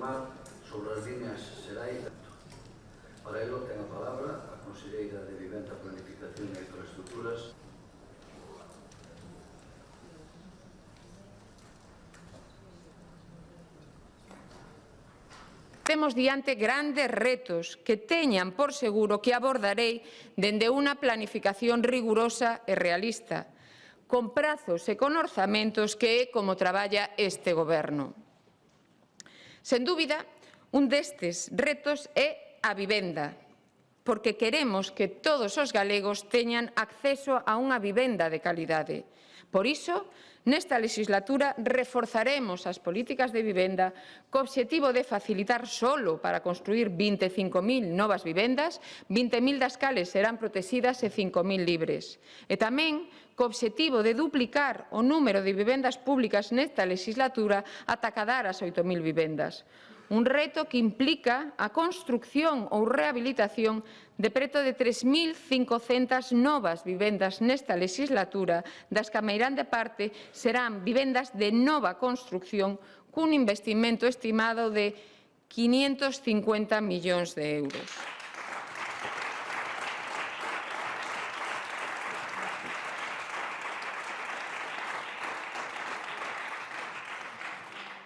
informar sobre as líneas xerais. Para ello ten a palabra a conselleira de Vivenda, Planificación e Infraestructuras. Temos diante grandes retos que teñan por seguro que abordarei dende unha planificación rigurosa e realista, con prazos e con orzamentos que é como traballa este Goberno. Sen dúbida, un destes retos é a vivenda, porque queremos que todos os galegos teñan acceso a unha vivenda de calidade. Por iso, nesta legislatura reforzaremos as políticas de vivenda co obxectivo de facilitar solo para construir 25.000 novas vivendas, 20.000 das cales serán protegidas e 5.000 libres. E tamén co obxectivo de duplicar o número de vivendas públicas nesta legislatura ata cadar as 8.000 vivendas. Un reto que implica a construción ou rehabilitación de preto de 3.500 novas vivendas nesta legislatura, das que a meirande parte serán vivendas de nova construción cun investimento estimado de 550 millóns de euros.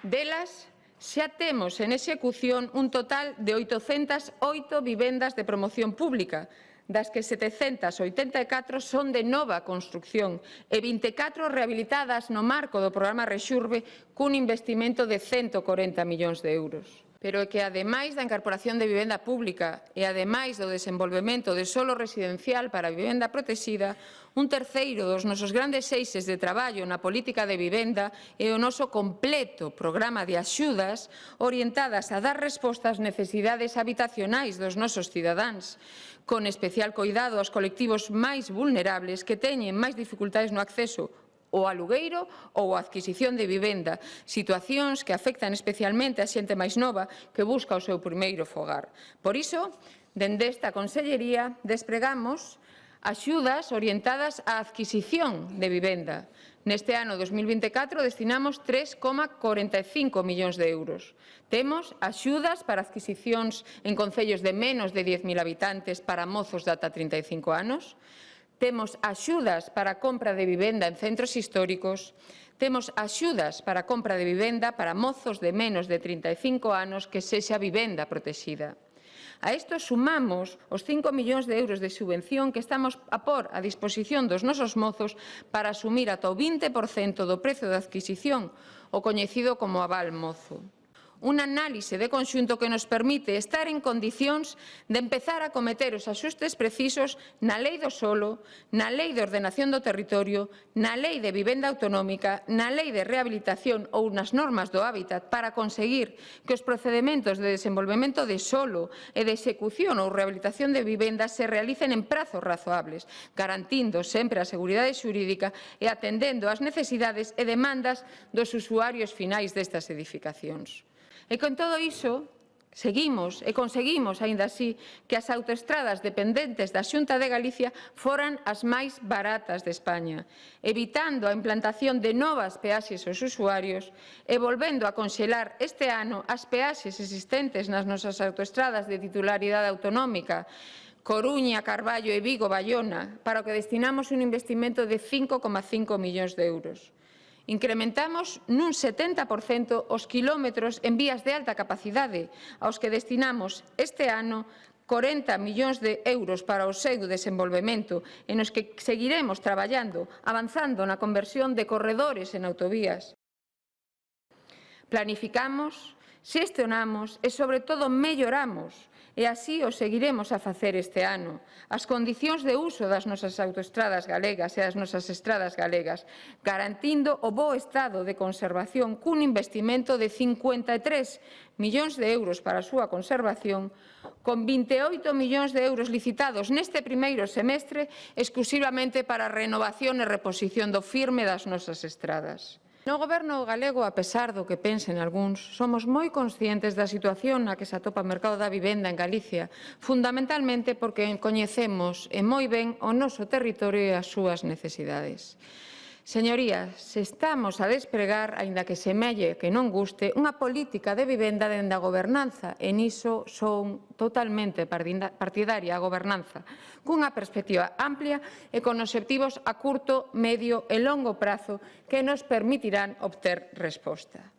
Delas, xa temos en execución un total de 808 vivendas de promoción pública, das que 784 son de nova construción e 24 rehabilitadas no marco do programa Rexurbe cun investimento de 140 millóns de euros. Pero é que, ademais da incorporación de vivenda pública e ademais do desenvolvemento de solo residencial para a vivenda protexida, un terceiro dos nosos grandes eixes de traballo na política de vivenda é o noso completo programa de axudas orientadas a dar resposta ás necesidades habitacionais dos nosos cidadáns, con especial coidado aos colectivos máis vulnerables que teñen máis dificultades no acceso o alugueiro ou a adquisición de vivenda, situacións que afectan especialmente a xente máis nova que busca o seu primeiro fogar. Por iso, dende esta Consellería, despregamos axudas orientadas á adquisición de vivenda. Neste ano 2024 destinamos 3,45 millóns de euros. Temos axudas para adquisicións en concellos de menos de 10.000 habitantes para mozos de ata 35 anos. Temos axudas para a compra de vivenda en centros históricos, temos axudas para a compra de vivenda para mozos de menos de 35 anos que sexa vivenda protexida. A isto sumamos os 5 millóns de euros de subvención que estamos a pôr a disposición dos nosos mozos para asumir ata o 20% do prezo de adquisición, o coñecido como aval mozo. Un análise de conxunto que nos permite estar en condicións de empezar a cometer os axustes precisos na Lei do Solo, na Lei de Ordenación do Territorio, na Lei de Vivenda Autonómica, na Lei de Rehabilitación ou nas normas do hábitat para conseguir que os procedementos de desenvolvemento de solo e de execución ou rehabilitación de vivendas se realicen en prazos razoables, garantindo sempre a seguridade xurídica e atendendo ás necesidades e demandas dos usuarios finais destas edificacións. E con todo iso, seguimos e conseguimos, aínda así, que as autoestradas dependentes da Xunta de Galicia foran as máis baratas de España, evitando a implantación de novas peaxes aos usuarios e volvendo a conxelar este ano as peaxes existentes nas nosas autoestradas de titularidade autonómica, Coruña, Carballo e Vigo, Baiona, para o que destinamos un investimento de 5,5 millóns de euros. Incrementamos nun 70% os quilómetros en vías de alta capacidade, aos que destinamos este ano 40 millóns de euros para o seu desenvolvemento, en os que seguiremos traballando, avanzando na conversión de corredores en autovías. Planificamos, xestionamos e, sobre todo, melloramos, e así o seguiremos a facer este ano, as condicións de uso das nosas autoestradas galegas e das nosas estradas galegas, garantindo o bo estado de conservación cun investimento de 53 millóns de euros para a súa conservación, con 28 millóns de euros licitados neste primeiro semestre exclusivamente para a renovación e reposición do firme das nosas estradas. No Goberno galego, a pesar do que pensen algúns, somos moi conscientes da situación na que se atopa o mercado da vivenda en Galicia, fundamentalmente porque coñecemos e moi ben o noso territorio e as súas necesidades. Señorías, estamos a despregar, aínda que semelle que non guste, unha política de vivenda dende a gobernanza, e niso son totalmente partidaria a gobernanza, cunha perspectiva amplia e con obxectivos a curto, medio e longo prazo que nos permitirán obter resposta.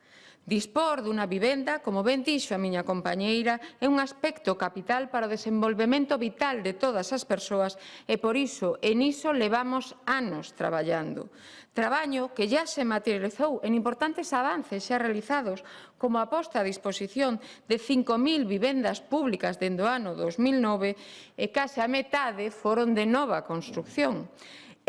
Dispor dunha vivenda, como ben dixo a miña compañeira, é un aspecto capital para o desenvolvemento vital de todas as persoas e, por iso, en iso levamos anos traballando. Traballo que xa se materializou en importantes avances xa realizados, como a posta a disposición de 5.000 vivendas públicas dende o ano 2009 e case a metade foron de nova construcción,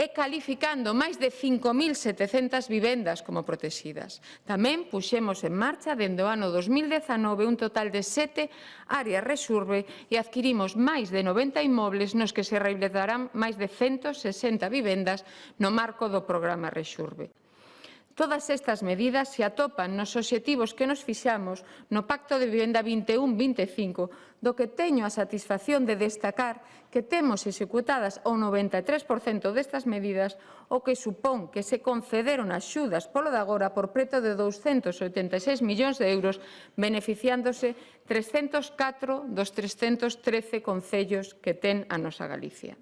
e calificando máis de 5.700 vivendas como protegidas. Tamén puxemos en marcha dende o ano 2019 un total de 7 áreas Rexurbe e adquirimos máis de 90 inmobles nos que se rehabilitarán máis de 160 vivendas no marco do programa Rexurbe. Todas estas medidas se atopan nos obxectivos que nos fixamos no Pacto de Vivenda 21-25, do que teño a satisfacción de destacar que temos executadas o 93% destas medidas, o que supón que se concederon axudas polo de agora por preto de 286 millóns de euros, beneficiándose 304 dos 313 concellos que ten a nosa Galicia.